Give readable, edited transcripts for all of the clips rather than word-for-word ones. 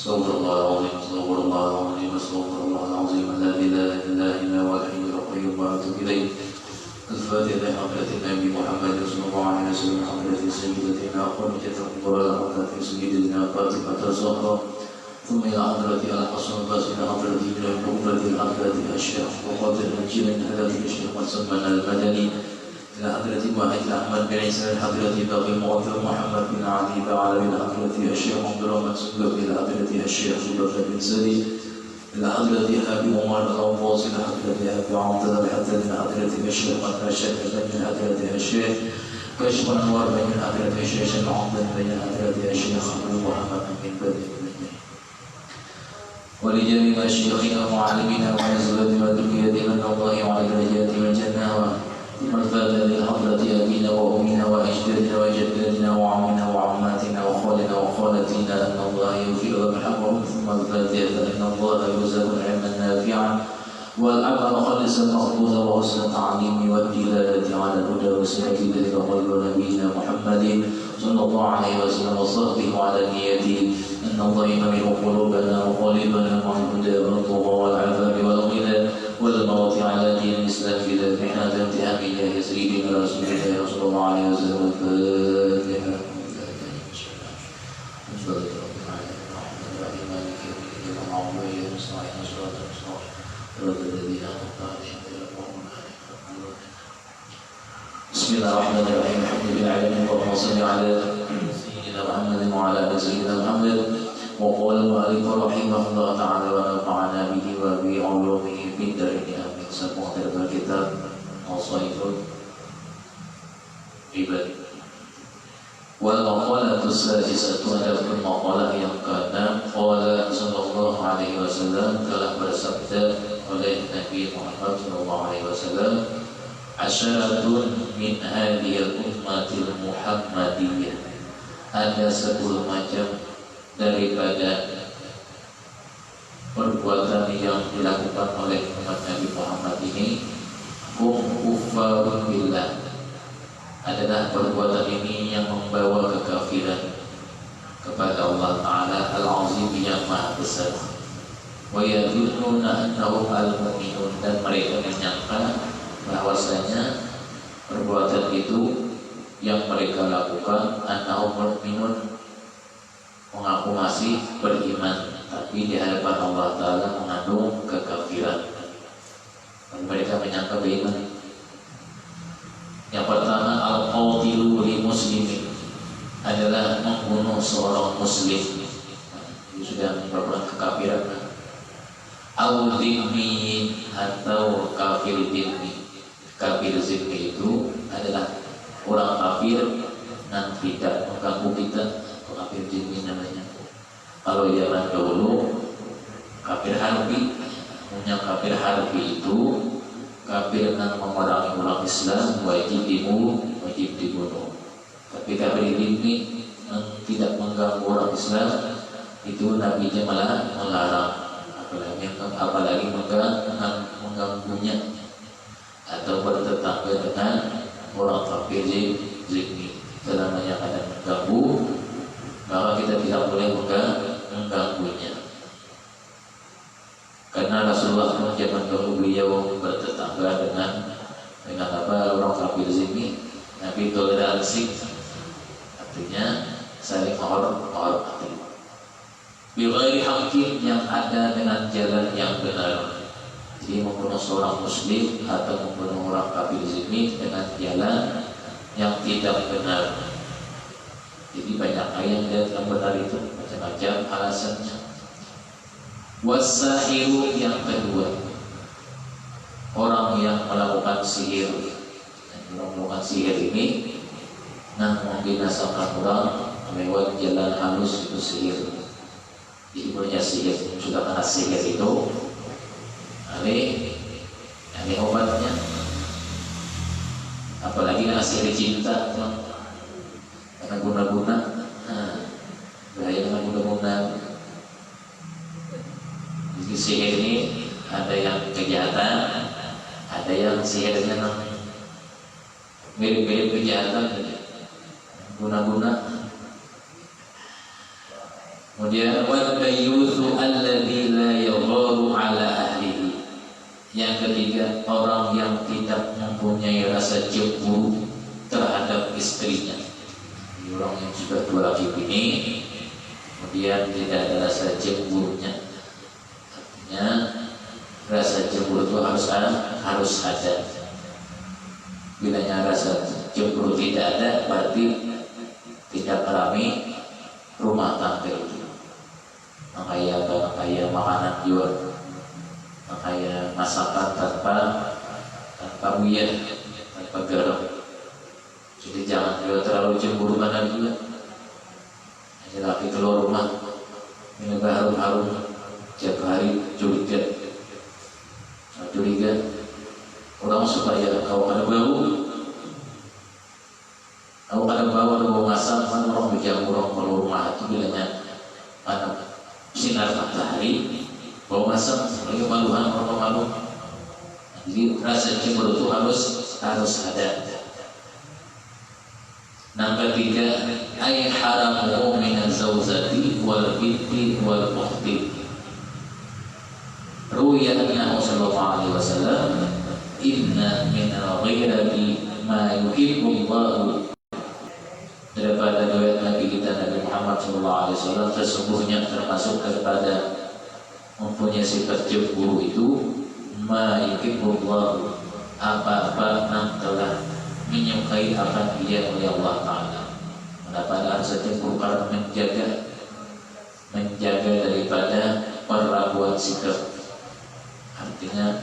استغفر الله العظيم استغفر الله العظيم استغفر الله العظيم الذي لا اله الا هو الحي القيوم واتوب اليه. الفاتحه لحضره النبي محمد صلى الله عليه وسلم حضره سيدتنا خديجه الكبرى حضره سيدتنا فاطمه الزهراء ثم الى حضره الحسن البصري حضره ابن حضره الشيخ وقادر الجيل من حضره الشيخ مسلمان المدني إلى حضرة واحد أحمد بن عيسى حضرة باقي المعظم محمد بن علي بعلى إلى حضرة الشيخ عبد الرحمن سلوك إلى حضرة الشيخ زبير بن سلي إلى حضرة أبي عمر الغوث إلى حضرة أبي عبد الله حتى إلى حضرة الشيخ والكاشف من حضرة الشيخ كشف الأنوار بين حضرة الشيخ العظيم بين حضرة الشيخ أبو محمد بن بدر ولجميع مشايخنا ومعلمينا وأزواجنا وذريتنا من الله وعلى درجات من الجنة والفاتحة لحضرة أبينا وأمنا وأجدادنا وجداتنا وعمنا وعماتنا وخالنا وخالتنا أن الله يغفر لهم حقهم ثم الفاتحة أن الله يرزقنا علما نافعا والعمل خالصا مقبولا وحسن التعليم والدلالة على الهدى والسبيل إلى قلب نبينا محمد صلى الله عليه وسلم وصحبه وعلى نيته أن الله يميل قلوبنا وقلبنا مع الهدى والطغى والعفاف والغنى والموت على دين الإسلام في ذبحنا بامتحان الله سيدنا رسول الله صلى الله عليه وسلم الفاتحة. بسم الله الرحمن الرحيم الحمد لله العالمين اللهم صل على سيدنا محمد وعلى آل سيدنا محمد. وقال المؤلف رحمه الله تعالى ونفعنا به وبعلومه في الدارين آمين. Sebuah dari kitab Al-Saiful Ibad. Wal maqalatu sadisatu adapun maqalah yang ke-6 qala sallallahu alaihi wasallam telah bersabda oleh Nabi Muhammad sallallahu alaihi wasallam asyaratun min hadhil ummatil muhammadiyah, ada 10 macam daripada perbuatan yang dilakukan oleh umat Nabi Muhammad ini. Kuffarun billah, adalah perbuatan ini yang membawa kekafiran kepada Allah Ta'ala Al-Azim yang Maha Besar. Wa yadhunnuna annahum al-mu'minun, dan mereka menyangka bahwasanya perbuatan itu yang mereka lakukan annahum mu'minun, mengaku masih beriman, tapi di hadapan Allah Ta'ala mengandung kekafiran. Dan mereka menyangka beriman. Yang pertama, al-qatilu li muslimin, adalah membunuh seorang muslim. Itu sudah merupakan kekafiran. Al-dhimmi, atau kafir dhimmi. Kafir dhimmi itu adalah orang kafir yang tidak mengganggu kita. Kafir dhimmi namanya. Kalau zaman dahulu kafir harbi, punya kafir harbi itu kafir yang memerangi orang Islam, wajib dibunuh. Tapi kafir dhimmi yang tidak mengganggu orang Islam itu Nabi malah melarang, apalagi mengganggunya atau bertetangga dengan orang kafir dhimmi. Selamanya ada mengganggu, maka kita tidak boleh mengganggunya. Karena Rasulullah pun zaman dahulu beliau bertetangga dengan orang kafir dhimmi. Nabi toleransi, artinya saling menghormati. Bighairi haqqin, yang ada dengan jalan yang benar. Jadi membunuh seorang muslim atau membunuh orang kafir dhimmi dengan jalan yang tidak benar. Jadi banyak ayat yang benar itu, macam-macam alasannya. Wasahiru, yang kedua, orang yang melakukan sihir. Melakukan sihir ini membinasakan orang lewat jalan halus, itu sihir. Jadi punya sihir, sudah kena sihir itu aneh obatnya. Apalagi kena sihir cinta, karena guna-guna, bahaya dengan guna-guna. Jadi sihir ini ada yang kejahatan, ada yang sihirnya mirip-mirip kejahatan, guna-guna. Kemudian wal bayyutsu alladzi la yagharu ala ahlihi. Yang ketiga, orang yang tidak mempunyai rasa cemburu terhadap istrinya. Orang yang sudah tua laki ini, kemudian tidak ada rasa cemburunya. Artinya rasa cemburu itu harus ada. Bilanya rasa cemburu tidak ada, berarti tidak alami rumah tangga itu. Makanya makanan juga, makanya masakan tanpa minyak, tanpa garam. Jadi jangan juga terlalu cemburu mana juga. Hanya laki keluar rumah minum harum-harum tiap hari curiga. Orang supaya kau kada bau ada bau ngasal, kan orang berjamur orang keluar rumah itu bilangnya ada sinar matahari bau ngasal, lagi maluan orang malu. Jadi rasa cemburu itu harus ada. Yang ketiga, ay haramu min az-zawjati wal binti wal ukhti. Ruya annahu sallallahu alaihi wasallam inna min al-ghairati ma yuhibbu Allah. Daripada riwayat Nabi kita Nabi Muhammad sallallahu alaihi wasallam, sesungguhnya termasuk daripada mempunyai sifat cemburu itu ma yuhibbu Allah, apa-apa yang telah menyukai akan dia oleh Allah Ta'ala. Mendapat rasa cemburu karena menjaga daripada perlakuan sikap. Artinya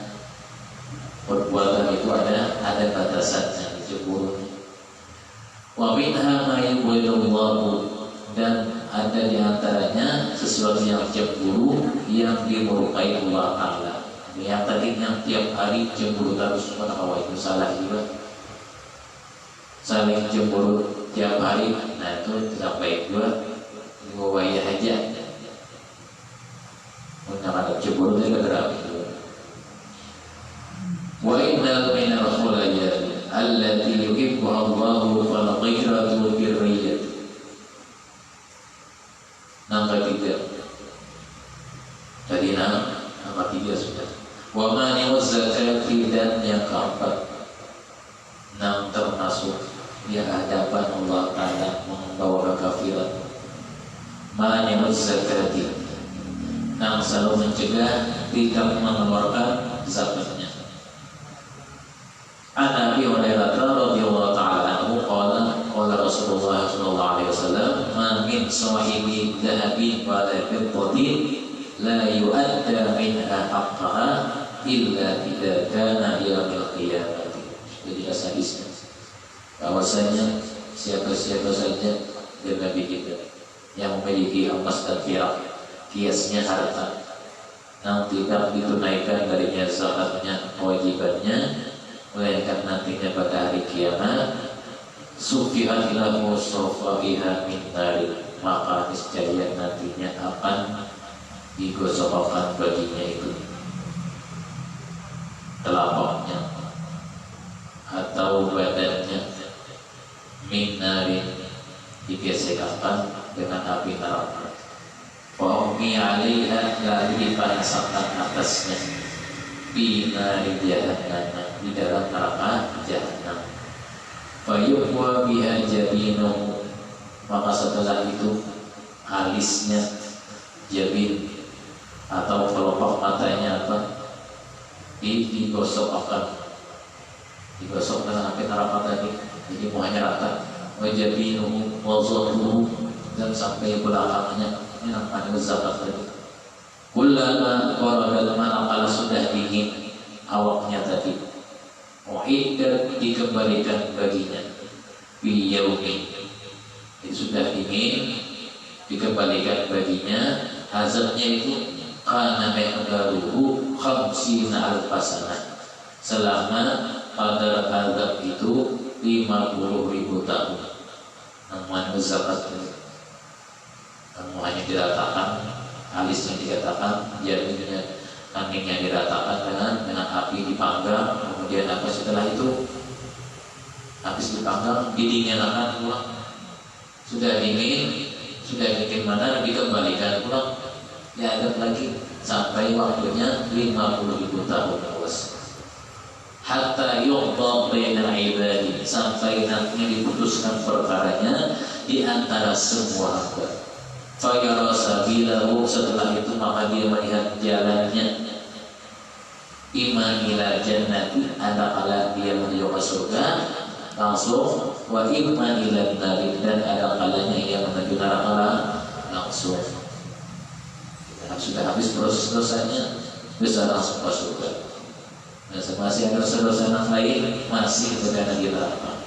perbuatan itu ada batasannya, cemburu. Wa minha ma yubghidullahu, dan ada di antaranya sesuatu yang cemburu yang dimurkai Allah Ta'ala. Yang tadi yang tiap hari cemburu terus, subhanallah, itu salah juga. Saling cemburu tiap hari, nah itu tidak baik juga. Diwawahi aja. Mengenai cemburu itu berapa itu? Wa inna min al-khulajat allati yuhibbuha Allahu fal ghairatu birriyat. Nomor 3. Tadi nomor 3 sudah. Wa mani wazzakati, dan yang keempat, termasuk di hadapan Allah Ta'ala membawa kekafiran. Mani wazzakati, selalu mencegah tidak mengeluarkan zakatnya. An Abi Hurairah radhiyallahu ta'ala anhu qala Rasulullah sallallahu alaihi wasallam, ma min sahibi dhahabin wa la fiddatin la yu'adda minha haqqaha illa idza kana yaumil qiyamah. Jadi hadisnya bahwasanya siapa-siapa saja dari Nabi kita yang memiliki emas dan perak, kiasnya harta, yang tidak ditunaikan darinya zakatnya, kewajibannya, melainkan nantinya pada hari kiamat, sufihat lahu sofaiha min nari, maka niscaya nantinya akan digosokkan baginya itu telapaknya atau badannya min nari, digesekkan dengan api neraka. Wa ummi 'alaiha, lalu dipanaskan atasnya bina di jahannam, di dalam neraka jahannam. Fayuhwa biha jabinu, maka setelah itu alisnya jabin atau kelopak matanya digosok dengan api neraka tadi. Jadi muanya rata. Wajabinu wazatuhu, dan sampai belakangnya ini namanya zakat tadi. Kullama waradal mana, kalau sudah dingin awaknya tadi, muhiddat, dikembalikan baginya bi yaumi, itu sudah dingin dikembalikan baginya. Azabnya itu kana miqdaruhu 50 alfasanah, selama qadar azab itu 50.000 tahun. Namun zakat hanya diratakan, alisnya dikatakan, jadinya kaningnya diratakan dengan api dipanggang. Kemudian setelah itu habis dipanggang didinginkan ulang. Sudah dingin, sudah bikin mana dikembalikan pulang, diadab lagi sampai waktunya 50.000 tahun awas. Hatta yuqda bainal ibadi, sampai nanti diputuskan perkaranya di antara semua hamba. Fayara sabilahu, setelah itu maka dia melihat jalannya, iman ila jannati, ada kala dia menuju ke surga langsung, wa iman ila nari, dan ada kalanya ia menuju neraka langsung. Sudah habis proses dosanya bisa langsung ke surga. Masih ada dosa-dosa yang lain masih berada di neraka.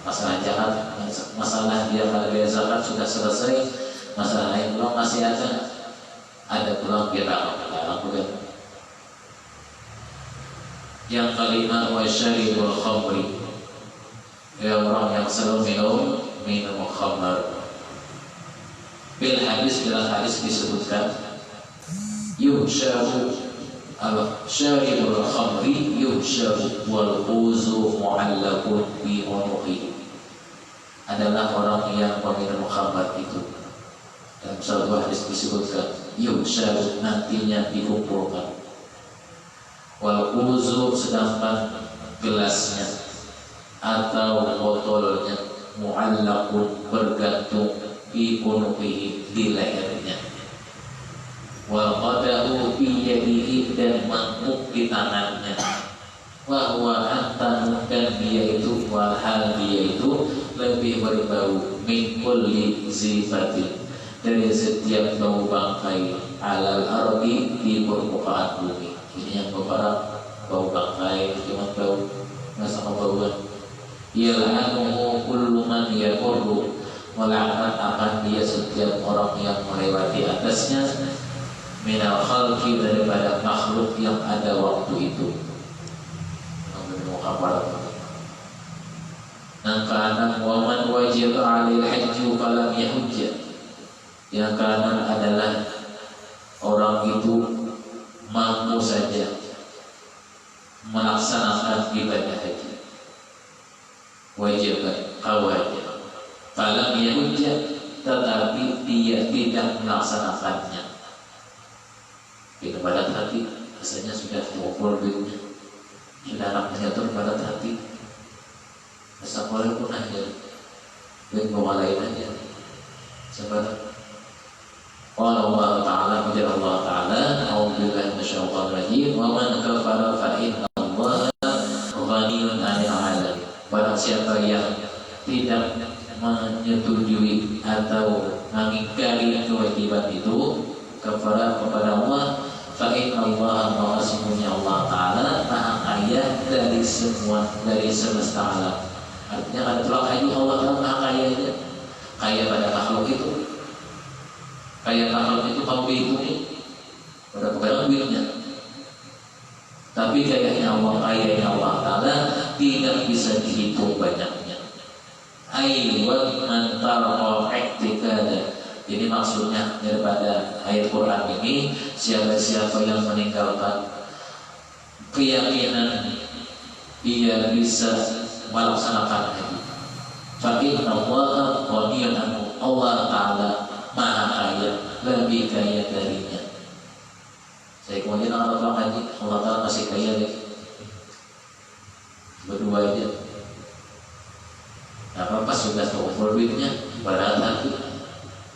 Masalah jahat, masalah dia kalau bayar zakat sudah selesai, masalah lain belum masih ada belum kita lakukan. Yang kelima, wasyaribul khamri, ya orang yang selalu minum khamr. Bil hadis, dalam hadis disebutkan yuhsyaru al-syaribul khamri yuhsyaru wal quzu mu'allaqun bi unuqihi, adalah orang yang meminum khamr itu. Dalam satu hadis disebutkan yuhsyaru, nantinya dikumpulkan, wal quzu, sedangkan gelasnya atau botolnya, mu'allaqun, bergantung, bi unuqihi, di lehernya, wal qadahu bi yadihi, dan mangkuk di tangannya, wa huwa antanu, dan dia itu, walhal dia itu lebih berbau, min kulli zifatin, dari setiap bau bangkai, alal ardi, di permukaan bumi. Ini yang beberapa bau bangkai, cuma bau masa kebauan. Yal'anuhu kullu man yaqulu, melaknat akan dia setiap orang yang melewati atasnya, minal khalqi, daripada makhluk yang ada waktu itu. Nangkanan waman wajib alil hajju falam yahujja, yang kanan adalah orang itu mampu saja melaksanakan ibadah haji, wajib kawajib, falam yahujja, tetapi dia tidak melaksanakannya. Kita badat hati, rasanya sudah terukur duitnya, sudah anaknya terbadat hati, masa boleh pun aja, duit bawa lain aja, sebenarnya. Allah Ta'ala, ujar Allah Ta'ala, a'udzubillahi minasyaitonir rajim, wa man kafara fa inna Allaha ghaniyun 'anil 'alamin. Barang siapa yang tidak menyetujui atau mengingkari kewajiban itu, kafara kepada Allah, fa inna Allaha, maka sesungguhnya Allah Ta'ala maha kaya dari semua, dari semesta alam. Artinya ada tolak haji, Allah Ta'ala maha kaya, kaya pada makhluk itu. Kaya makhluk itu kamu dihitungin pada kebenaran duitnya, tapi kayaknya Allah Ta'ala tidak bisa dihitung banyaknya. Ayat man tarqa i'tiqada, jadi maksudnya daripada ayat Quran ini, siapa-siapa yang meninggalkan keyakinan dia bisa melaksanakan haji, fa inna Allaha ghaniyun 'anhu, Allah Ta'ala maha kaya, lebih kaya darinya. Saya kemudian orang haji, Allah Ta'ala masih kaya deh, berdua aja. Apa pas sudah terkumpul duitnya, barat hati,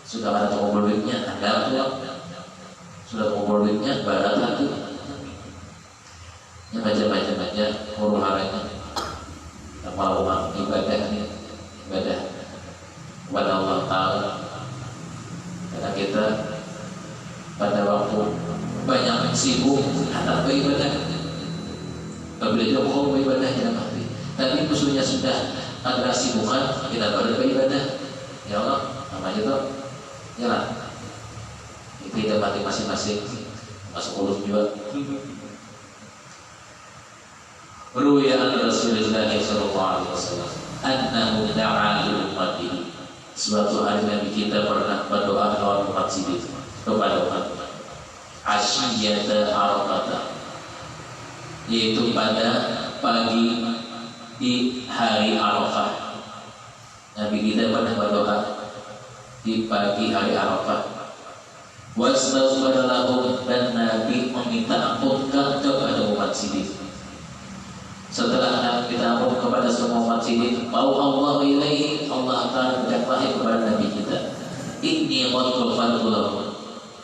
sudah ada terkumpul duitnya, ada apa? Sudah terkumpul duitnya, barat hati, yang macam-macam aja huru haranya, apa uang ibadahnya, ibadah kepada Allah Ta'ala. Karena kita pada waktu banyak sibuk antara beribadah, berbeda jauh beribadah tidak mati. Tapi khususnya sudah ada sibukan, kita pada beribadah. Ya Allah, namanya itu jalan. Tidak mati masing-masing, masuk ulus juga. Ruya an Rasulullah sallallahu alaihi wasallam annahu da'a li ummatihi. Suatu hari Nabi kita pernah berdoa lawan umat sidik kepada umat asyiyata Arafah, yaitu pada pagi di hari Arafah. Nabi kita pernah berdoa di pagi hari Arafah. Wastaghfara lahum, dan Nabi meminta ampun kepada umat Siddiq. Setelah Nabi minta ampun kepada semua umat Siddiq, bau Allah ilaihi, Allah akan berkata kepada Nabi kita, inni qad ghafartu lahum.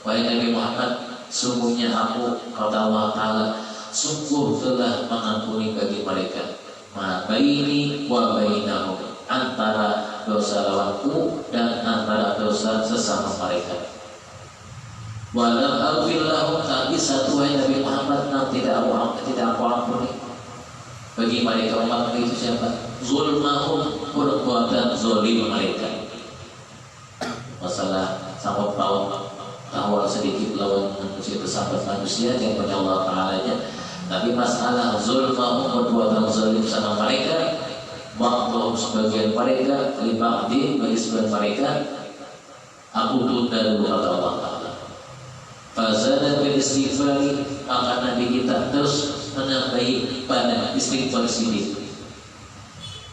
Wahai Nabi Muhammad, sungguhnya aku, kata Allah Ta'ala, sungguh telah mengampuni bagi mereka ma baini wa bainahum, antara dosa lawanku dan antara dosa sesama mereka. Walam aghfir lahum, tapi satu wahai Nabi Muhammad yang tidak aku ampuni bagi mereka umat itu siapa? Zulmahum, perbuatan zalim mereka. Masalah sanggup tahu sedikit lawan manusia tersangka manusia yang punya Allah Ta'ala-nya. Tapi masalah zulmahum, perbuatan zalim sama mereka, ba'dhum sebagian mereka, liba'din bagi sebagian mereka, aku tunda dulu kata Allah Ta'ala. Fazada bil istighfari, maka Nabi kita terus menambahi pada istighfar Siddiq.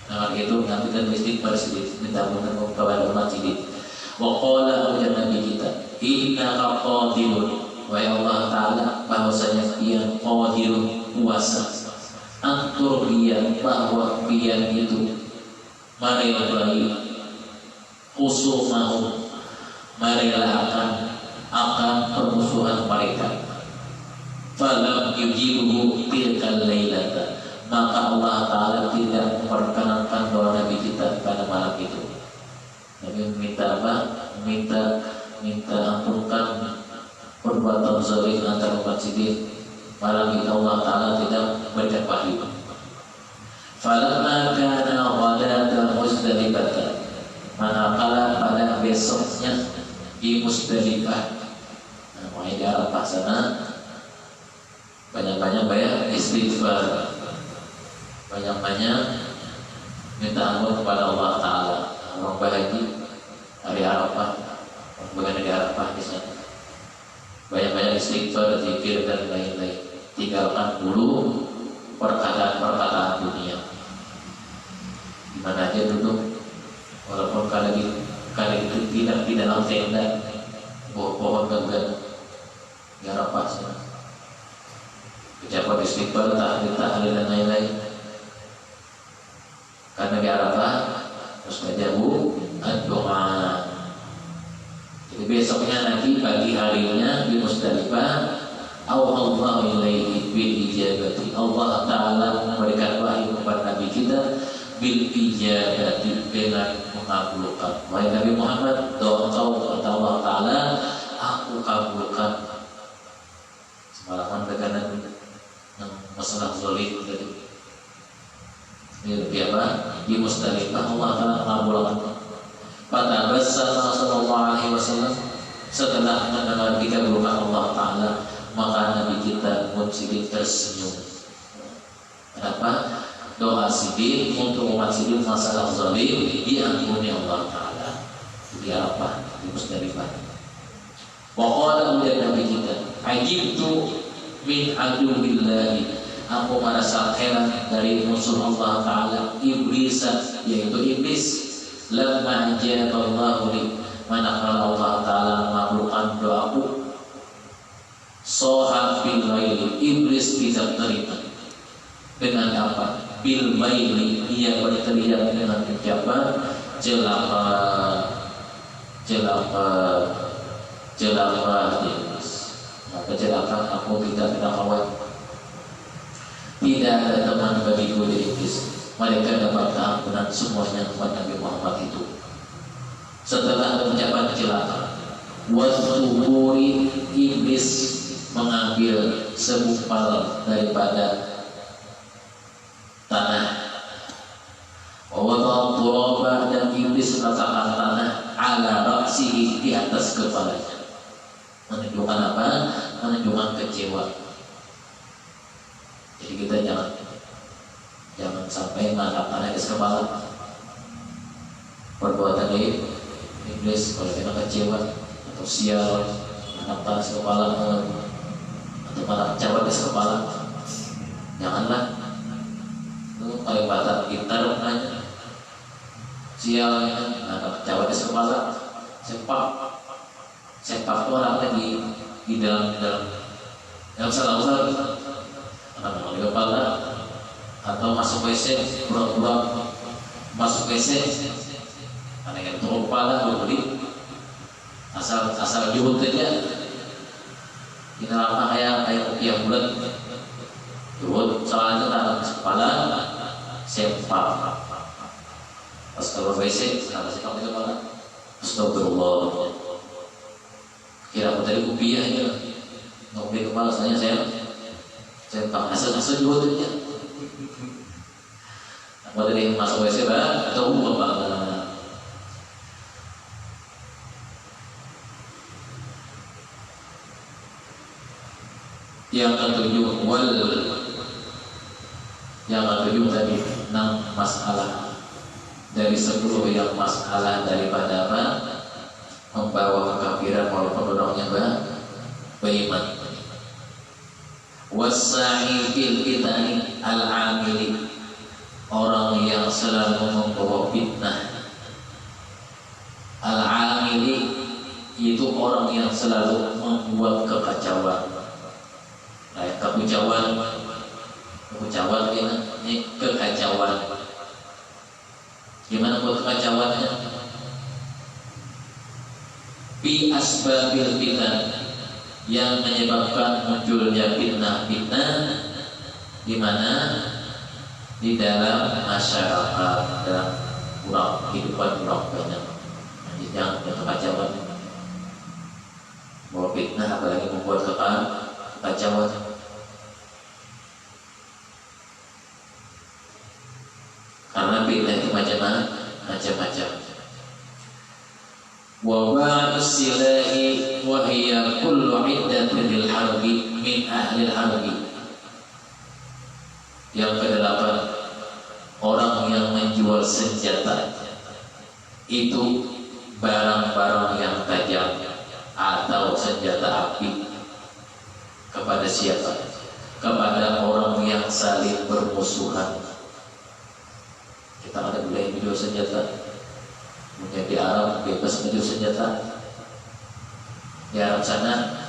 Nah itu mengambilkan istighfar Siddiq, minta ampun kepada umat Siddiq. Wa qala ujar Nabi kita, innaka qadirun, wahai Allah Ta'ala, bahwasanya Dia qadirun, kuasa, antur Dia, bahwa Dia itu merelahi khusumahum, merelakan akan permusuhan mereka. Falam yujibuhu tilkal lailata, maka Allah Ta'ala tidak memperkenankan doa Nabi kita pada malam itu. Nabi minta apa? Minta ampunkan perbuatan zalim antara umat Siddiq. Malam itu Allah Ta'ala tidak memberikan wahyu. Falamma kana ghadatan Muzdalifah, manakala pada besoknya di Muzdalifah, mulai di Arafah sana, banyak-banyak bayar istighfar, banyak-banyak minta ampun kepada Allah Ta'ala. Orang berhaji hari Arafah, bagian dari Arafah di sana, banyak-banyak istighfar, zikir dan lain-lain. Tinggalkan dulu perkataan-perkataan dunia. Dimana aja duduk, walaupun kali itu tidak di dalam tenda, bawah pohon gagah di Arafah sana, ucapan istighfar, tahlil dan lain-lain. Karena di Arafah terus menjauh doa. Jadi besoknya nanti pagi harinya di Muzdalifah, Allah ilaihi bil ijabati, Allah Ta'ala memberikan wahyu kepada Nabi kita bil ijabati, dengan mengabulkan. Wahai Nabi Muhammad, doa kau kata Allah Ta'ala, aku kabulkan. Semalaman berkenaan masalah zalim tadi. Ini lebih apa? Di Muzdalifah Allah Ta'ala mengabulkan. Pada Rasulullah Sallallahu Alaihi Wasallam, setelah mendengar dikabulkan Allah Ta'ala, maka Nabi kita Siddiq tersenyum. Kenapa? Doa Siddiq untuk umat Siddiq masalah zalim diampuni Allah Ta'ala di Arafah, di Muzdalifah. Wa qala ujar Nabi kita, ajibtu min aduwillahi, aku merasa heran dari musuh Allah Ta'ala, iblis, yaitu iblis. Lamma ajaballahu li, manakala Allah Ta'ala mengabulkan doaku. Soha bil maili, iblis tidak terima. Dengan apa? Bil maili, ia berteriak dengan ucapan celaka, celaka, celaka iblis. Maka celaka aku tidak kawan. Tidak ada teman bagiku di iblis. Mereka dapat keampunan semuanya kepada Nabi Muhammad itu. Setelah mengucapkan celaka, wasuburi, iblis mengambil segumpal daripada tanah. Wawadha, dan iblis meletakkan tanah ala raksihi, di atas kepalanya. Menunjukkan apa? Menunjukkan kecewa. Jadi kita jangan sampai mengangkat tanah di atas kepala. Perbuatan iblis kalau kita kecewa atau sial, mengangkat tanah di atas kepala atau malah kecewa di atas kepala, janganlah. Itu paling batal gitar makanya sialnya, mengangkat kecewa di atas kepala, Sepak orangnya di dalam salah di kepala atau masuk WC pura-pura masuk WC ada yang turun kepala beli asal jauh saja kita lama kayak rupiah bulan jauh soalnya tangan kepala sepak pas keluar WC ada sepak di kepala astagfirullah kira aku tadi rupiah aja ngopi kepala saya sepak asal jauh saja mau dari masuk WC atau apa yang ketujuh tadi 6 masalah dari 10 yang masalah daripada apa membawa kekafiran walaupun orangnya beriman. Wasa'i fil fitani al-amili, orang yang selalu membawa fitnah. Al-amili itu orang yang selalu membuat kekacauan. Kekacauan ini kekacauan. Gimana buat kekacauannya? Bi asbabil fitan, yang menyebabkan munculnya fitnah-fitnah di mana? Di dalam masyarakat, dalam kehidupan orang banyak. Yang kekacauan, bahwa fitnah apalagi membuat kekacauan. Karena fitnah itu macam-macam. Wa ba'du silahi wa hiya kullu iddatin lil harbi min ahli harbi. Yang kedelapan, orang yang menjual senjata itu barang-barang yang tajam atau senjata api. Kepada siapa? Kepada orang yang saling bermusuhan. Kita ada boleh menjual senjata. Mungkin di Arab bebas menjual senjata. Di Arab sana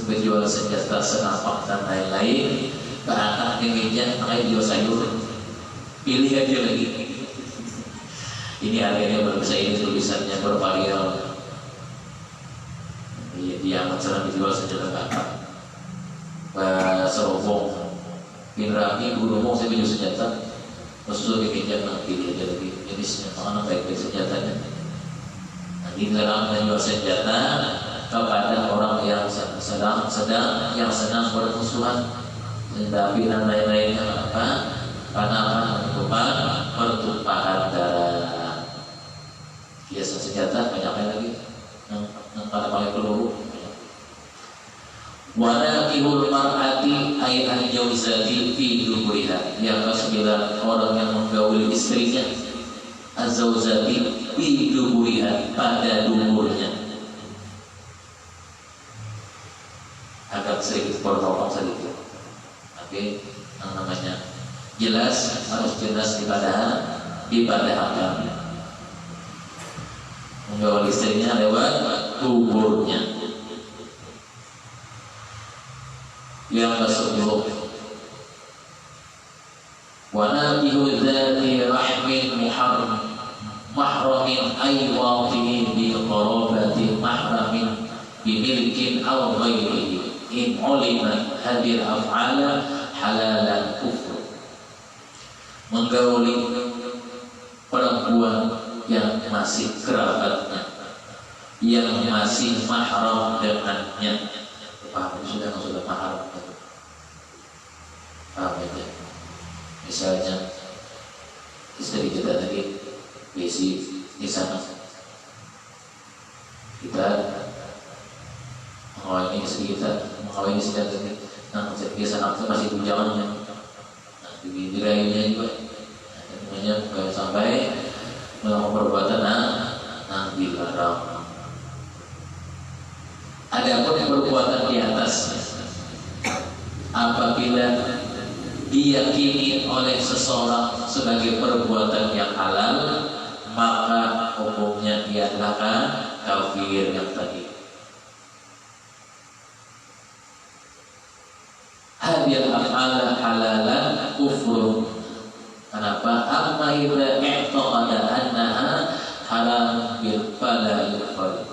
menjual senjata senapak dan lain-lain. Keangkat di meja makanya jual sayur. Pilih aja lagi. Ini harganya berbisa, ini tulisannya bervarian. Dia amat senang dijual senjata kakak. Serobong bin Rami guru mau saya menjual senjata. Terus di meja pilih aja lagi jenisnya, mana baik-baik senjatanya. Nah, di dalam menjual senjata kepada orang yang sedang bermusuhan, tapi dan lain-lainnya apa? Karena pertumpahan darah. Biasa senjata banyaknya lagi yang pada paling peluru. Wanakihul mar'ati ay al-jawzati fi duburiha. Yang ke-9, orang yang menggauli istrinya az-zawzati fi duburiha, pada duburnya. Agak sedikit potong sedikit. Tapi yang namanya jelas, harus jelas ibadah agama. Menggauli istrinya lewat duburnya. Yang ke-10, wa nabihu dzati rahmin mahramin ay waqi bi qarabati mahramin bi milkin aw ghairihi in ulima hadhihi af'ala halalan kufur. Menggauli perempuan yang masih kerabatnya, yang masih mahram dengannya. Paham, sudah mahram. Paham ya? Misalnya istri kita tadi besi di sana, kita mengawini istri kita, mengawini istri kita tadi. Nah, biasa nafsu masih bujangannya. Nah, diraihnya juga. Namanya bukan sampai melakukan perbuatan yang dilarang. Adapun perbuatan di atas, apabila diyakini oleh seseorang sebagai perbuatan yang halal, maka hukumnya dia adalah kafir yang tadi. Hadil af'ala halalan kufur. Kenapa? Amma idza i'taqada annaha halal bil fala yufal.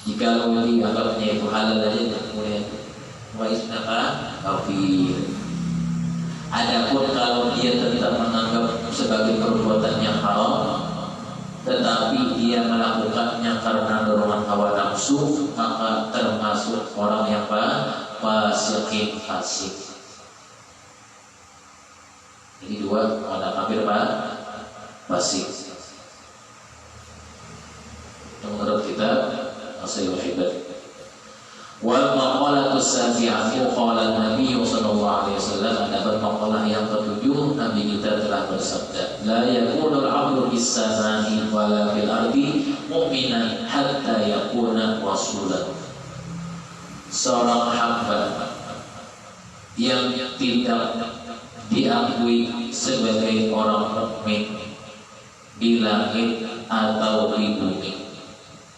Jika dianggapnya itu halal saja, kemudian waisnaka kafir. Adapun kalau dia tetap menganggap sebagai perbuatan yang haram, tetapi dia melakukannya karena dorongan hawa nafsu, maka termasuk orang yang fasik. Jadi dua, ada kafir fasik. Menurut kita Asyul Ibad. Wal maqalatu sabi'atu qala Nabi sallallahu alaihi wasallam, ada maqalah yang ketujuh Nabi kita telah bersabda, la yakunul 'abdu bis samai wala fil ardi mu'minan hatta yakuna rasulan. Seorang hamba yang tidak diakui sebagai orang mukmin di langit atau di bumi,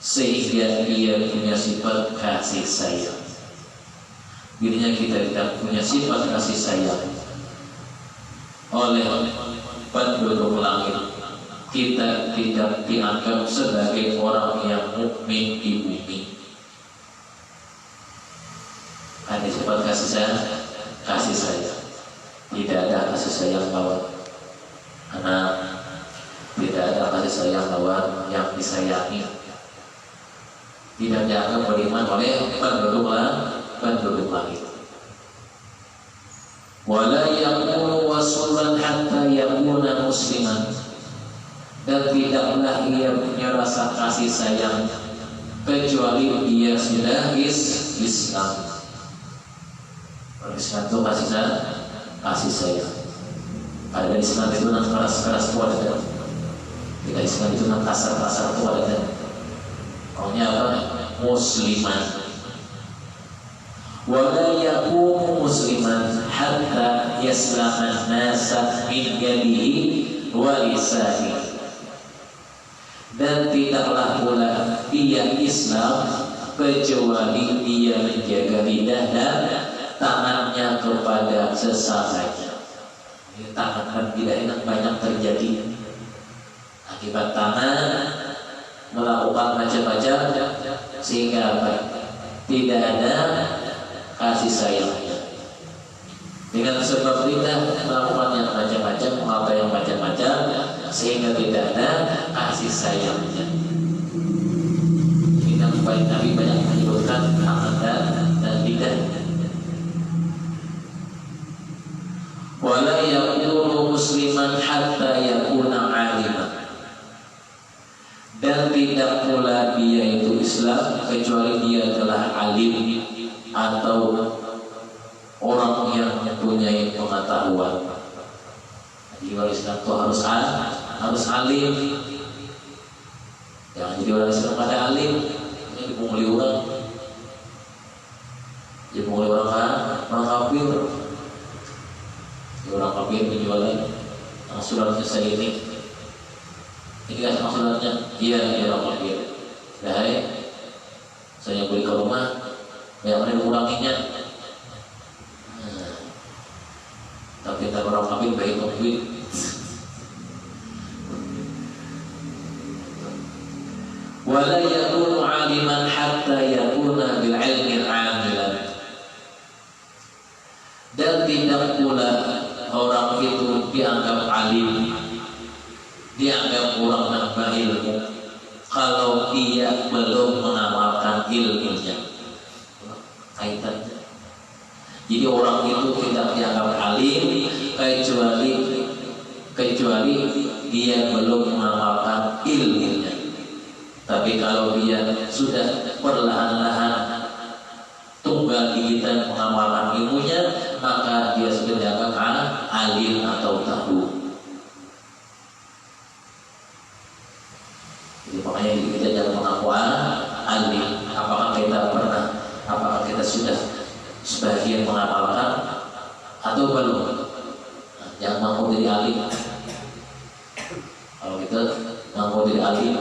sehingga dia punya sifat kasih sayang. Bila kita tidak punya sifat kasih sayang oleh penduduk langit, kita tidak dianggap sebagai orang yang mukmin di bumi. Ada sifat kasih sayang. Tidak ada kasih sayang lawan anak, tidak ada kasih sayang lawan yang disayangi. Tidak dianggap beriman oleh penduduk langit. Wala yakunu wasulan hatta yakuna musliman. Dan tidaklah ia punya rasa kasih sayang kecuali dia sudah Islam. Orang Islam itu kasih sayang. Ada Islam itu yang keras-keras itu ada. Tidak Islam itu yang kasar-kasar itu ada. Pokoknya apa? Musliman. Wala yakunu musliman hatta yaslama nasa min yadihi wa lisanihi. Dan tidaklah pula dia Islam kecuali dia menjaga lidah dan tangannya kepada sesamanya. Tangan kan tidak enak banyak terjadi akibat tangan melakukan macam-macam sehingga apa? Tidak ada kasih sayangnya. Dengan sebab lidah melakukan yang macam-macam, apa yang macam-macam, sehingga tidak ada kasih sayangnya. Ini Nabi banyak menyebutkan tangan dan lidah. Wala yakunu musliman hatta yakuna aliman. Dan tidak pula dia itu Islam kecuali dia adalah alim atau orang yang mempunyai pengetahuan. Jadi orang Islam itu harus alim. Jangan jadi orang Islam ada alim, ini dipungli orang. Dipungli orang kafir. Orang kafir menjualnya suratnya saya ini kan suratnya iya orang kafir. Hai, saya beli ke rumah, yang mana menguranginya. Tapi tak orang kafir baik duit. Wala yakunu aliman hatta yakuna bil ilmi amilan. Dan tidak pula orang itu dianggap alim, dianggap orang nambah ilmu kalau dia belum mengamalkan ilmunya. Kaitannya. Jadi orang itu tidak dianggap alim kecuali dia belum mengamalkan ilmunya. Tapi kalau dia sudah perlahan-lahan tunggal gigitan mengamalkan ilmunya, maka dia sudah dianggap alim atau tahu. Jadi makanya kita jangan mengaku alim. Apakah kita sudah sebagian mengamalkan atau belum? Jangan mengaku jadi alim. Kalau kita mengaku jadi alim,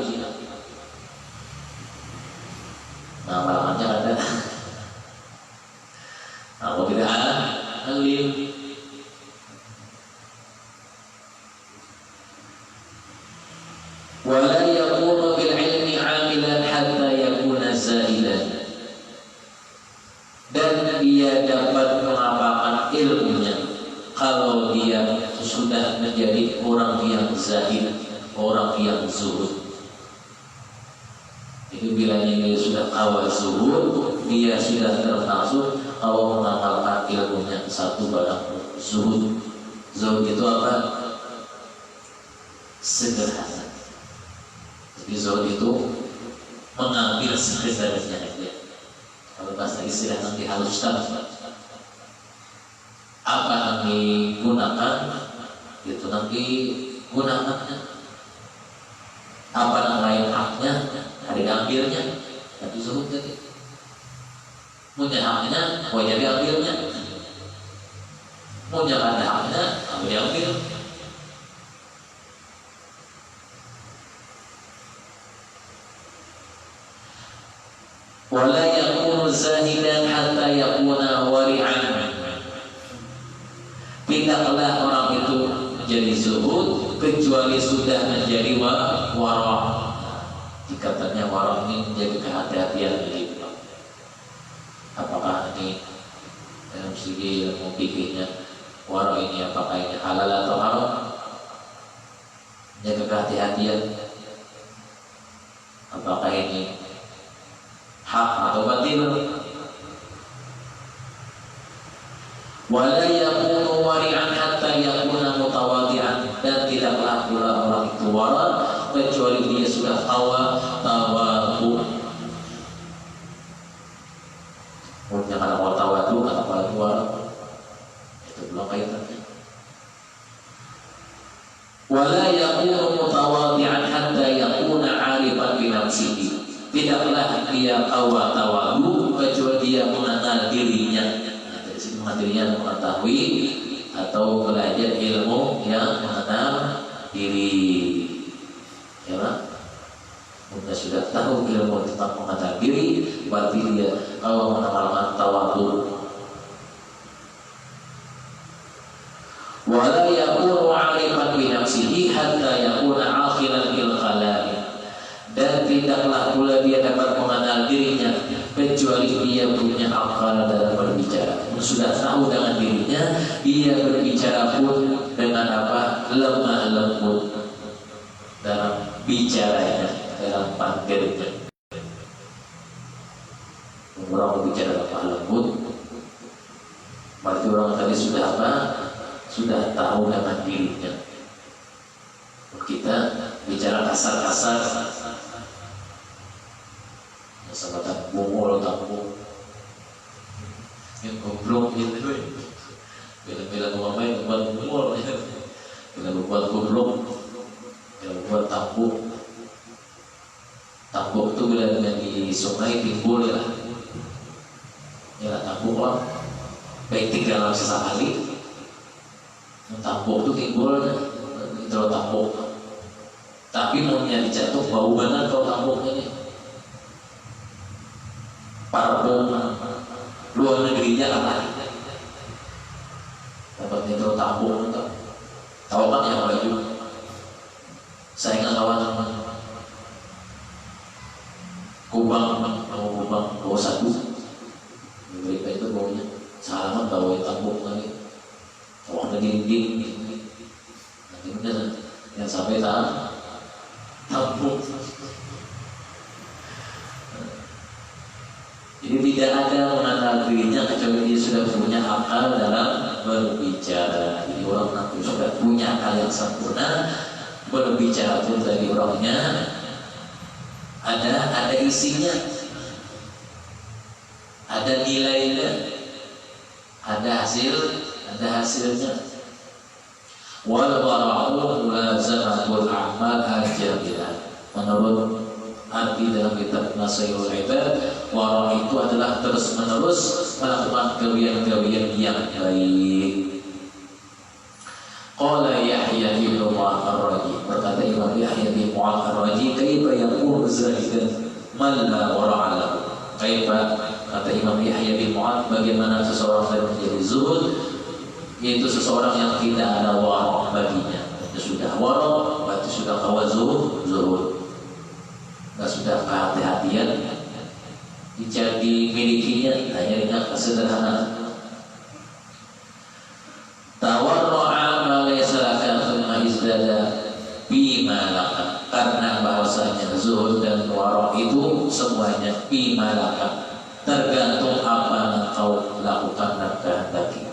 menjadi orang yang zahid, orang yang zuhud. Itu bila dia sudah kawal zuhud, dia sudah termasuk kalau mengamalkan ilmunya satu barang zuhud. Zuhud itu apa? Sederhana. Jadi zuhud itu mengambil sekedarnya aja. Kalau bahasa istilah nanti haluskan, apa yang digunakan itu nanti gunakannya. Apa yang lain haknya ada diambilnya. Itu zuhud jadi. Punya haknya, mau jadi ambilnya. Mau jangan ada haknya, mau diambil. Wala yakunu zahidan hatta yakuna wari'an. Tidaklah orang itu menjadi zuhud kecuali sudah menjadi wara'. Dikatanya wara' ini menjadi kehati-hatian begitu. Apakah ini dalam segi ilmu fikihnya wara' ini apakah ini halal atau haram? Menjaga kehati-hatian. Apakah ini hak atau batil? Wala yakunu wari'an hatta yakuna mutawadi'an. Dan tidaklah pula orang itu wara' kecuali dia sudah tawadu. Jangan awal tawadu atau wara'. Itu belum kaitannya. Wala yakunu mutawadi'an hatta yakuna 'arifan bi nafsihi. Tidaklah dia tawadu kecuali dia mengenal dirinya. Dari sini mengenal dirinya mengetahui atau belajar ilmu yang mengenal diri. Ya kan? Kita sudah tahu ilmu tentang mengenal diri, berarti dia kalau mengamalkan tawadu. Wala yakunu 'arifan bi nafsihi hatta yakuna 'aqilan bil kalam. Dan tidaklah pula dia dapat mengenal dirinya kecuali dia punya akal dalam berbicara. Sudah tahu dengan dirinya, dia berbicara pun dengan apa? Lemah lembut dalam bicaranya, dalam panggilnya. Orang berbicara lemah lembut, berarti orang tadi sudah apa? Sudah tahu dengan dirinya. Kita bicara kasar-kasar, sama bungo tampung, yang goblok gitu, bila ngomongin buat bungo, bila buat goblok, bila buat tampung itu bila yang di sungai timbul ya, tampung lah, baik dalam sesekali, tampung itu timbul, itu tampung. Tapi mau nyari jatuh bau banget kalau tampungnya nih. Parfum luar negerinya apa? Dapat itu tampung atau tahu kan yang baju? Saya ingat kawan Kubang bawa satu. Mereka itu baunya salaman bawa tampung lagi. Tahu ada dinding. Nanti benar yang sampai tampung. Jadi tidak ada mengenal dirinya kecuali dia sudah punya akal dalam berbicara. Jadi orang nanti sudah punya akal yang sempurna, berbicara pun dari orangnya ada isinya, ada nilainya, ada hasilnya. Wal wara'u mulazamatul a'mal al-jamilah. Menurut arti dalam kitab Nasaihul Ibad, wara' itu adalah terus menerus melakukan gawian-gawian yang baik. Qala Yahya bin Mu'adz ar-Raji, berkata Imam Yahya bin Mu'adz ar-Raji, kaifa yakunu zahidan man la wara'a lahu. Kaifa, kata Imam Yahya bin Mu'adz, bagaimana seseorang dapat menjadi zuhud, yaitu seseorang yang tidak ada wara' baginya. Sudah wara' berarti sudah kawa zuhud. Sudah kehati-hatian dimilikinya hanya dengan kesederhanaan. Tawarru'a ma laysa laka thumma bima laka, tergantung apa yang kau lakukan dan kehendaki.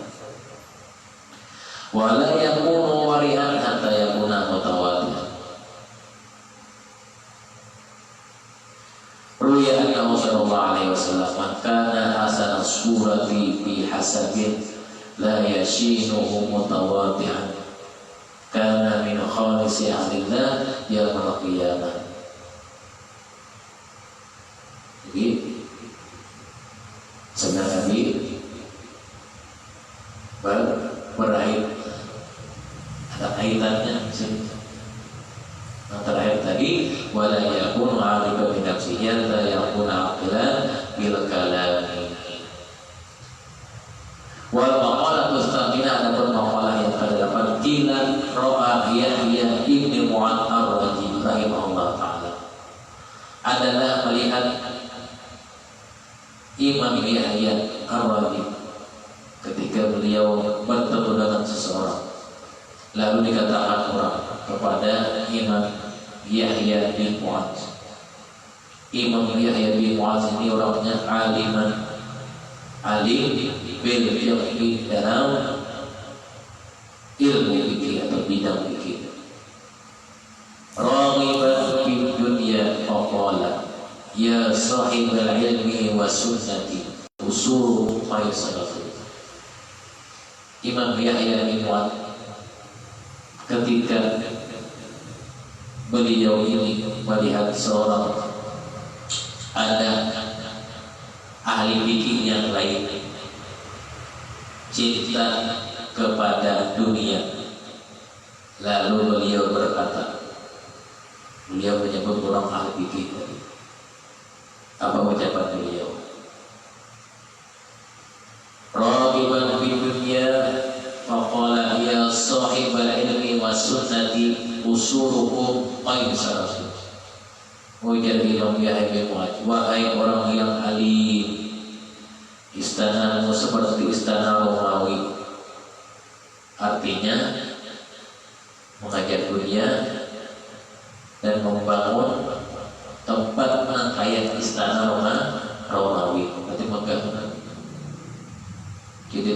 Wala yakunu wari'an hatta yakuna mutawadi'an. Ruya annahu sallallahu alaihi wasallam kana hasan surati bi hasabin la yashinuhu mutawadi'an kana min khalisi ahlillah yaumil qiyamah. Jadi sebenarnya Nabi berakhir ada kaitannya yang terakhir tadi, wala yakunu 'aliqa bi nafsihi la yakuna 'aqilan bil kalami. Wal maqalah mustaqina, ada maqalah yang terdapat qila ra'a Yahya ibn Mu'adh ar-Razi rahimahullah ta'ala, adalah melihat Imam Yahya ar-Razi ketika beliau bertemu dengan seseorang, lalu dikatakan orang kepada Imam Yahya bin Mu'adh. Imam Yahya bin Mu'adh ini orangnya alim bil fiqh, dalam ilmu fikih atau bidang fikih. Raghiban fid dunya faqala ya sahibal ilmi wa sunnati usul faisalatu. Imam Yahya bin Mu'adh ketika beliau ini melihat seorang ada ahli fikih yang lain cinta kepada dunia, lalu beliau berkata, beliau menyebut orang ahli fikih tadi. Apa ucapan beliau? Ragiban fi dunya faqala ya sahibal ilmi wa sunnati usuruhum qaisarah. Ujar Imam Yahya bin Mu'adh, wahai orang yang alim, istanamu seperti istana Romawi. Artinya mengajak dunia dan membangun tempat penangkaian istana Romawi. Berarti megah. Jadi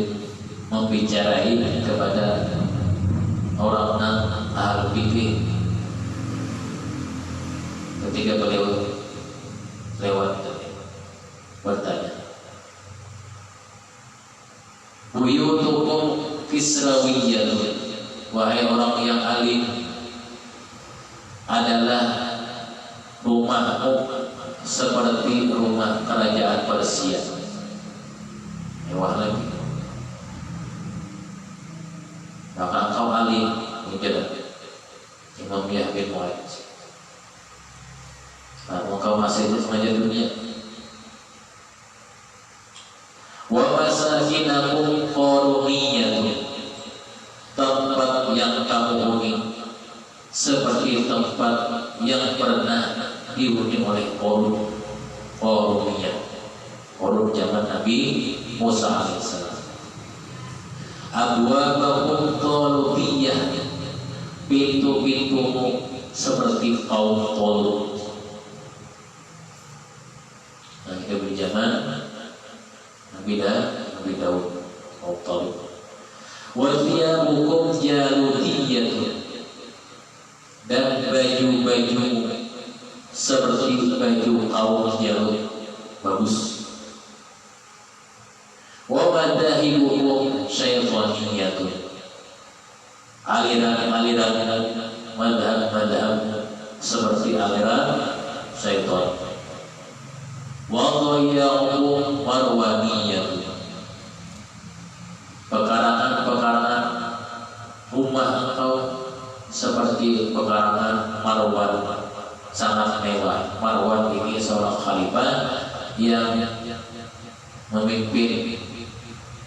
membicarai kepada orang ahli fikih. Ketika beliau lewat bertanya, buyutukum kisrawiyatun, wahai orang yang alim, adalah rumahmu seperti rumah kerajaan Persia. Mewah lagi. Maka engkau alim, Imam Yahya bin Mu'adh. Nah, engkau masih mengajar dunia. Wa masakinakum qaruniyatun, tempat yang kamu huni seperti tempat yang pernah dihuni oleh Qaruniyah. Qarun zaman Nabi Musa alaihissalam. Abwabakum qalubiyah, pintu-pintumu seperti kaum Qarun. Nah, kita berjaman Nabi Daud kaum Qarun. Wa thiyabukum jaludiyatun, dan baju-baju seperti baju kaum Jalut, bagus. Wa madahibukum syaitaniyatun, aliran-aliran madhab-madhab seperti aliran syaitan. Wa dhayakum marwaniyatun, pekarangan-pekarangan rumah engkau seperti pekarangan Marwan, sangat mewah. Marwan ini seorang khalifah yang memimpin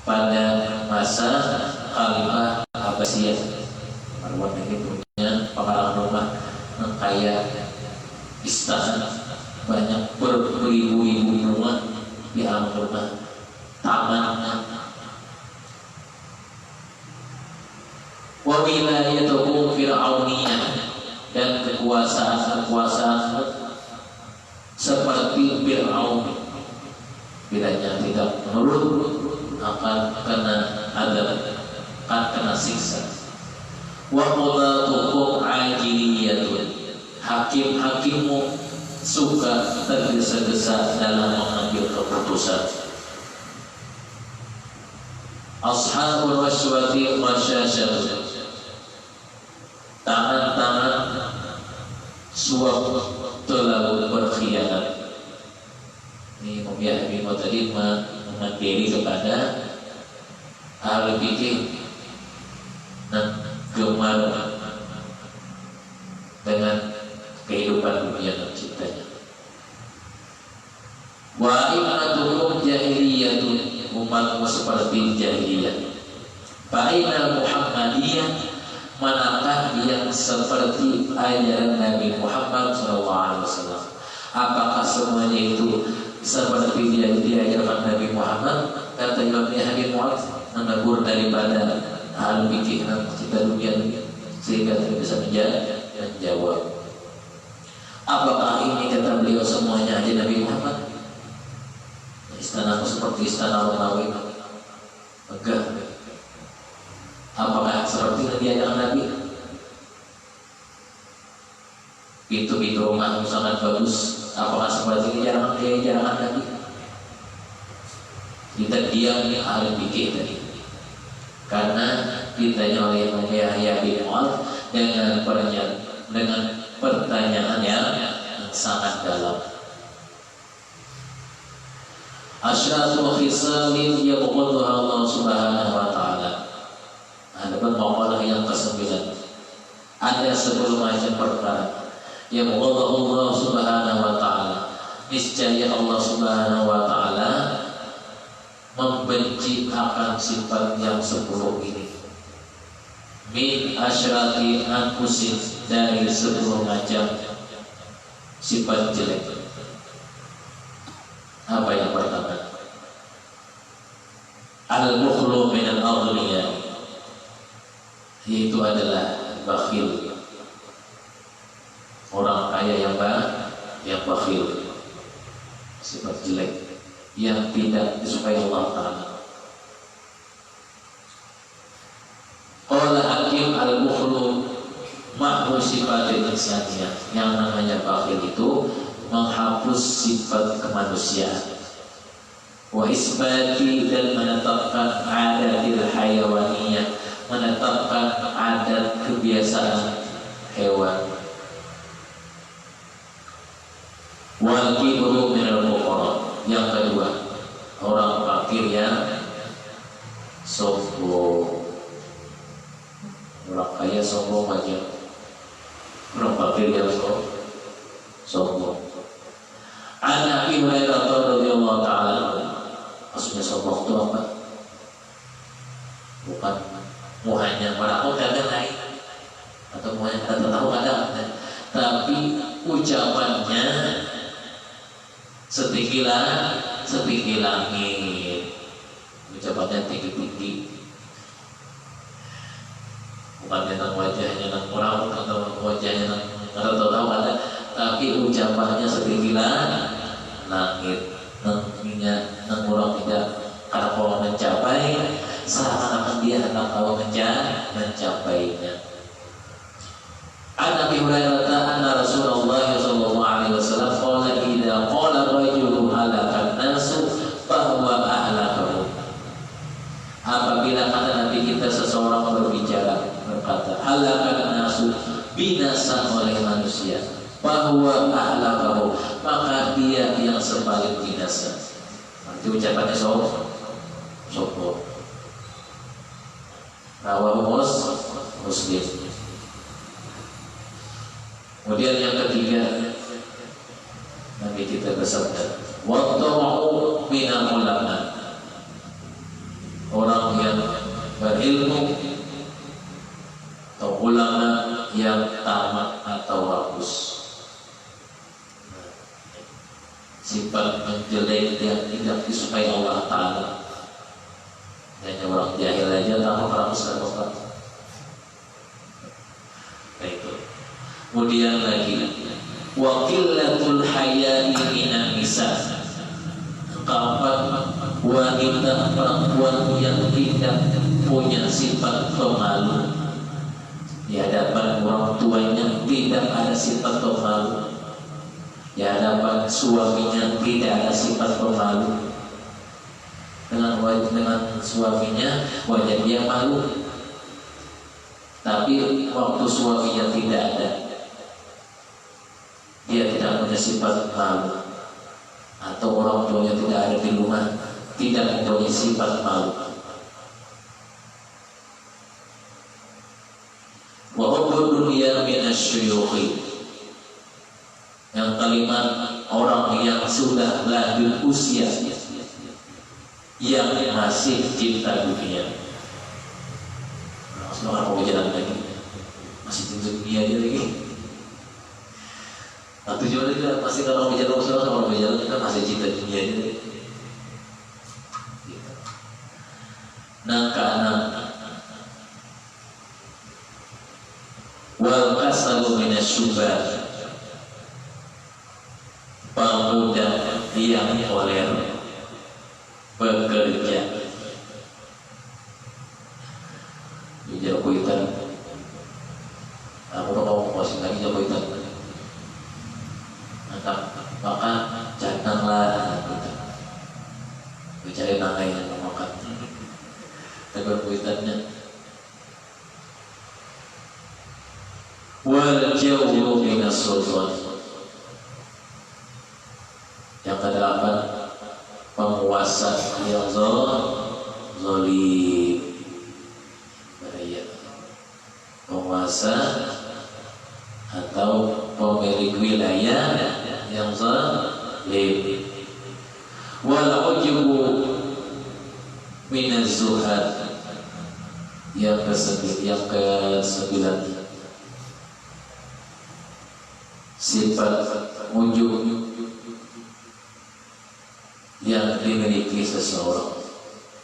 pada masa Khalifah Abbasiyah. Marwan ini punya pekarangan rumah kaya istana, banyak beribu-ribu rumah di alam rumah, taman. Wa wilayatukum fir'auniyah, dan kekuasaan seperti Fir'aun. Bilanya tidak menurut akan kena adab, akan kena siksa. Wa qudatukum ajiliyatun, hakim-hakimmu suka tergesa-gesa dalam mengambil keputusan. Ashabul waswati masyashatun, tangan-tangan suap terlalu berkhianat. Ini Muhammad bin tadi mengakhiri kepada ahli fikih dan gemar dengan kehidupan dunia dan cintanya. Wa imatukum jahiliyatun, umatmu seperti jahiliyah. Fa'ina Muhammadiyah, manakah yang seperti ajaran Nabi Muhammad SAW? Apakah semuanya itu seperti diajarkan Nabi Muhammad? Kata Imam Yahya bin Mu'adz, menegur daripada ahli fikih dan cinta dunia sehingga tidak bisa menjawab. Apakah ini kata beliau semuanya aja Nabi Muhammad? Istanaku seperti istana Romawi, megah. Apakah seperti yang diajarkan Nabi? Pintu-pintu rumah sangat bagus. Apakah seperti yang diajarkan Nabi? Kita diam di ahli fikih tadi, karena ditanya oleh Imam Yahya bin Mu'adz dengan pertanyaan yang sangat dalam. Asyratu khisalin yabghadha Allah Subhanahu wa taala. Adapun maqalah yang ke-9, ada 10 macam perkara yang Allah Subhanahu wa taala, niscaya Allah Subhanahu wa taala membenci akan sifat yang 10 ini. Min asyrati anfusin, dari 10 macam sifat jelek. Apa yang pertama? Al-bukhlu min al-aghniya, yaitu adalah bakhil. Orang kaya yang bakhil, sifat jelek yang tidak disukai Allah Ta'ala. Qala Hakim al-bukhlu ma'hu sifatil insaniyah, yang namanya bakhil itu menghapus sifat kemanusiaan. Wa isbati, dan menetapkan adatil hayawaniyah, menetapkan adat kebiasaan hewan. Wal kibru minal fuqara, yang kedua orang fakir yang sombong. Orang kaya sombong aja, orang fakir yang sombong. An Abi Hurairah radhiyallahu ta'ala, maksudnya sombong itu apa? Bukan muhanya merakut kadang naik, atau muhanya kata tahu kadang, tapi ucapannya setinggi langit, ucapannya tinggi-tinggi. Bukan tentang wajahnya yang merakut atau wajahnya yang tahu ada, tapi ucapannya setinggi langit, nang orang tidak karena kalau mencapai, seakan-akan dia akan tahu mencapainya. An Abi Hurairah anna Rasulullah sallallahu alaihi wasallam qala idza qala rajulun halakan nasu bahwa ahlakahu. Apabila kata Nabi kita seseorang berbicara, berkata halakan nasu, binasa oleh manusia, bahwa ahlakahu, maka dia yang sebalik binasa. Nanti ucapannya sombong. Rawahu Muslim. Kemudian yang ketiga, Nabi kita bersabda, "Wattama'u minal ulama." Orang yang berilmu atau ulama yang tamat atau rakus. Sifat menjelek yang tidak disukai Allah Ta'ala. Hanya orang jahil aja tamat rakus dan bapak. Itu. Kemudian lagi, waqillatul haya'i minan nisa. Keempat, wanita perempuan yang tidak punya sifat pemalu di hadapan orang tuanya, tidak ada sifat pemalu di hadapan suaminya, tidak ada sifat pemalu. Dengan suaminya wajah dia malu, tapi waktu suaminya tidak ada, dia tidak punya sifat malu, atau orang tuanya tidak ada di rumah, tidak mempunyai sifat malu. Wa hubbu dunya minasyuyukhi. Yang kalimat orang yang sudah lanjut usia, yang masih cinta dunia. Orang mau jalan lagi, masih cinta dunia aja lagi. Nah tujuannya juga pasti kalau mau jalan sama orang berjalan kita masih cinta dunia aja lagi. Nah karena wal kasalu minasyubah, pemuda yang koler bekerja. Jagoitan, aku mau posting lagi jagoitan. Maka janganlah mencari nangai yang memakan. Jagoitannya. Wal jawru minas sultan. Yang kedelapan, penguasa yang zalim. Penguasa atau pemilik wilayah yang zalim. Wal ujubu minaz zuhad. Yang ke-9, sifat ujub yang dimiliki seseorang.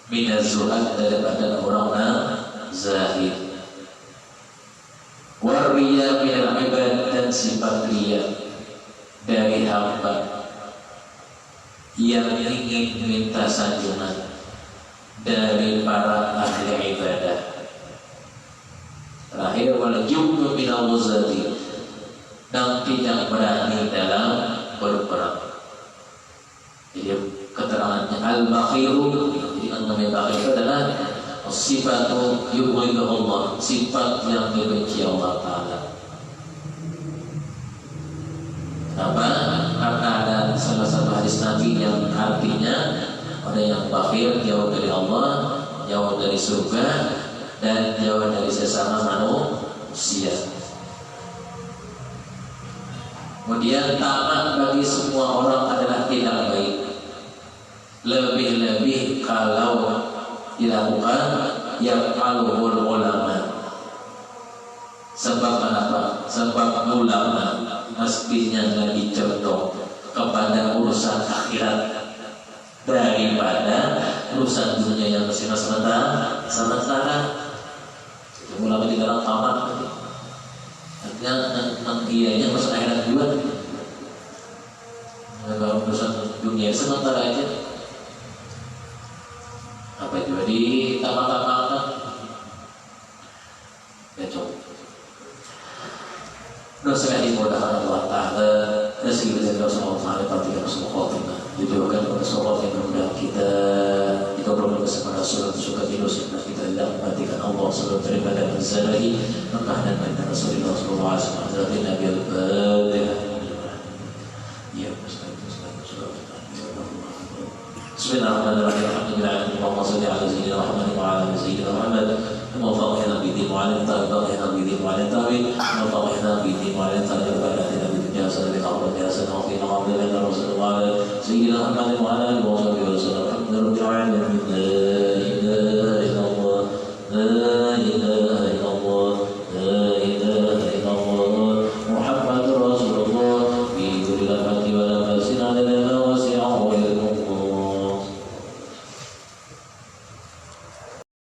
Minaz zuhad daripada orang zahid. Wariya minal ibad, dan sifat riya dari hamba yang ingin minta sanjungan dari para ahli ibadah. Terakhir, wal jubnu minal wuzati, dan tidak berani dalam berperang. Jadi keterangannya al-bakhiru, jadi yang namanya bakhil itu adalah sifatu yubghidu Allah, sifat yang dibenci Allah Ta'ala. Kenapa? Karena ada salah satu hadis Nabi yang artinya ada yang bakhil, jauh dari Allah, jauh dari surga, dan jauh dari sesama manusia. Kemudian taat bagi semua orang adalah tidak baik, lebih-lebih kalau dilakukan yang alul ulama. Sebab apa? Sebab ulama mestinya lebih condong kepada urusan akhirat daripada urusan dunia yang bersifat sementara. Jadi ulama di dalam tamat, artinya ianya masuk akhirat juga. Kalau urusan dunia sementara aja, apa juga ditambah-tambahkan, ya coba. Dosa yang dimudahkan Allah Ta'ala, rezeki dari Rasulullah Ta'ala, partikan Rasulullah Ta'ala, didoakan kepada Rasulullah yang memudah kita, jika belum bersama Rasulullah suka dosa yang kita tidak mematikan Allah sebelum daripada berzalahi, maka dan perintah Rasulullah SAW Nabi al-Fatihah. Ya, Bismillahirrahmanirrahim. Alhamdulillah, Allahumma shalli ala sayyidina Muhammad wa ala ali sayyidina Muhammad. Muwafaqina bidin wa ala tabi'ina bidin wa ala tabi'in. Muwafaqina bidin wa ala tabi'ina bidin wa ala tabi'in. Ya sallallahu alaihi wa sallam wa qina Rasulullah sayyidina Muhammad wa ala alihi